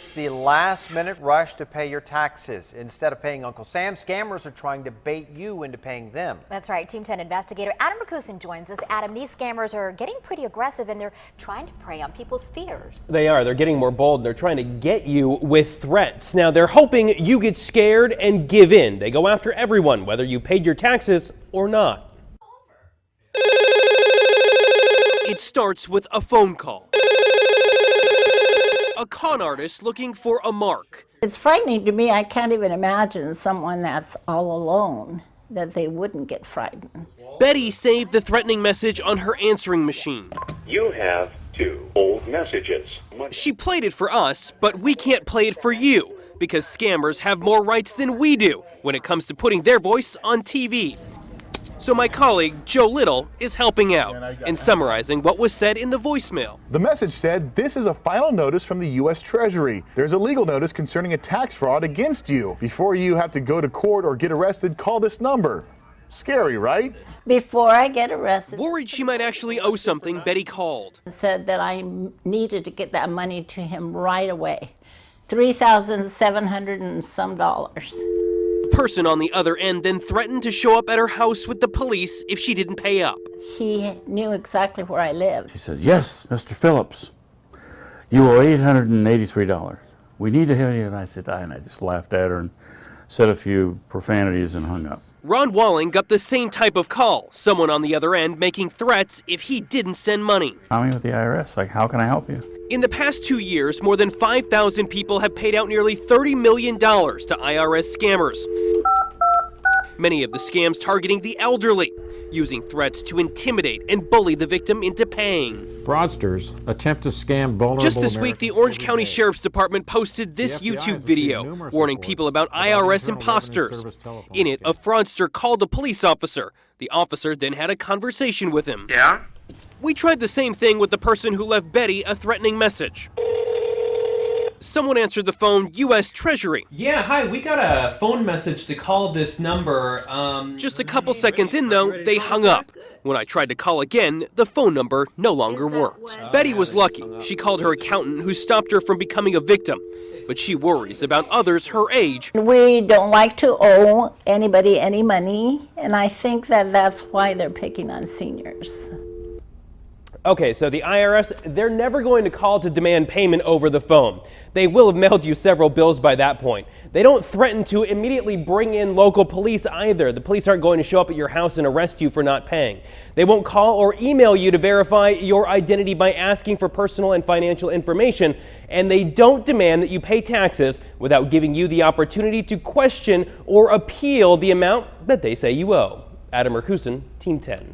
It's the last-minute rush to pay your taxes. Instead of paying Uncle Sam, scammers are trying to bait you into paying them. That's right. Team 10 investigator Adam Rakusin joins us. Adam, these scammers are getting pretty aggressive and they're trying to prey on people's fears. They are. They're getting more bold. They're trying to get you with threats. Now, they're hoping you get scared and give in. They go after everyone, whether you paid your taxes or not. It starts with a phone call. A con artist looking for a mark. It's frightening to me. I can't even imagine someone that's all alone, that they wouldn't get frightened. Betty saved the threatening message on her answering machine. You have 2 old messages. She played it for us, but we can't play it for you because scammers have more rights than we do when it comes to putting their voice on TV. So my colleague, Joe Little, is helping out and summarizing what was said in the voicemail. The message said, "This is a final notice from the U.S. Treasury. There's a legal notice concerning a tax fraud against you. Before you have to go to court or get arrested, call this number." Scary, right? Before I get arrested. Worried she might actually owe something, Betty called. Said that I needed to get that money to him right away. $3,700 and some dollars. The person on the other end then threatened to show up at her house with the police if she didn't pay up. He knew exactly where I lived. She said, "Yes, Mr. Phillips, you owe $883. We need to have you." And I said, and I just laughed at her and said a few profanities and hung up. Ron Walling got the same type of call, someone on the other end making threats if he didn't send money. I'm with the IRS, like, how can I help you? In the past 2 years, more than 5,000 people have paid out nearly $30 million to IRS scammers. Many of the scams targeting the elderly, using threats to intimidate and bully the victim into paying. Fraudsters attempt to scam vulnerable Just this week, Americans the Orange every County day. Sheriff's Department posted this The FBI YouTube has video received numerous warning reports people about about IRS Internal imposters. Revenue Service telephone In it, a scams. fraudster called a police officer. The officer then had a conversation with him. Yeah? We tried the same thing with the person who left Betty a threatening message. Someone answered the phone, U.S. Treasury. Yeah, hi, we got a phone message to call this number. Just a couple seconds in, though, they hung up. When I tried to call again, the phone number no longer worked. Betty was lucky. She called her accountant, who stopped her from becoming a victim. But she worries about others her age. We don't like to owe anybody any money, and I think that that's why they're picking on seniors. Okay, so the IRS, they're never going to call to demand payment over the phone. They will have mailed you several bills by that point. They don't threaten to immediately bring in local police either. The police aren't going to show up at your house and arrest you for not paying. They won't call or email you to verify your identity by asking for personal and financial information. And they don't demand that you pay taxes without giving you the opportunity to question or appeal the amount that they say you owe. Adam Rakusin, Team 10.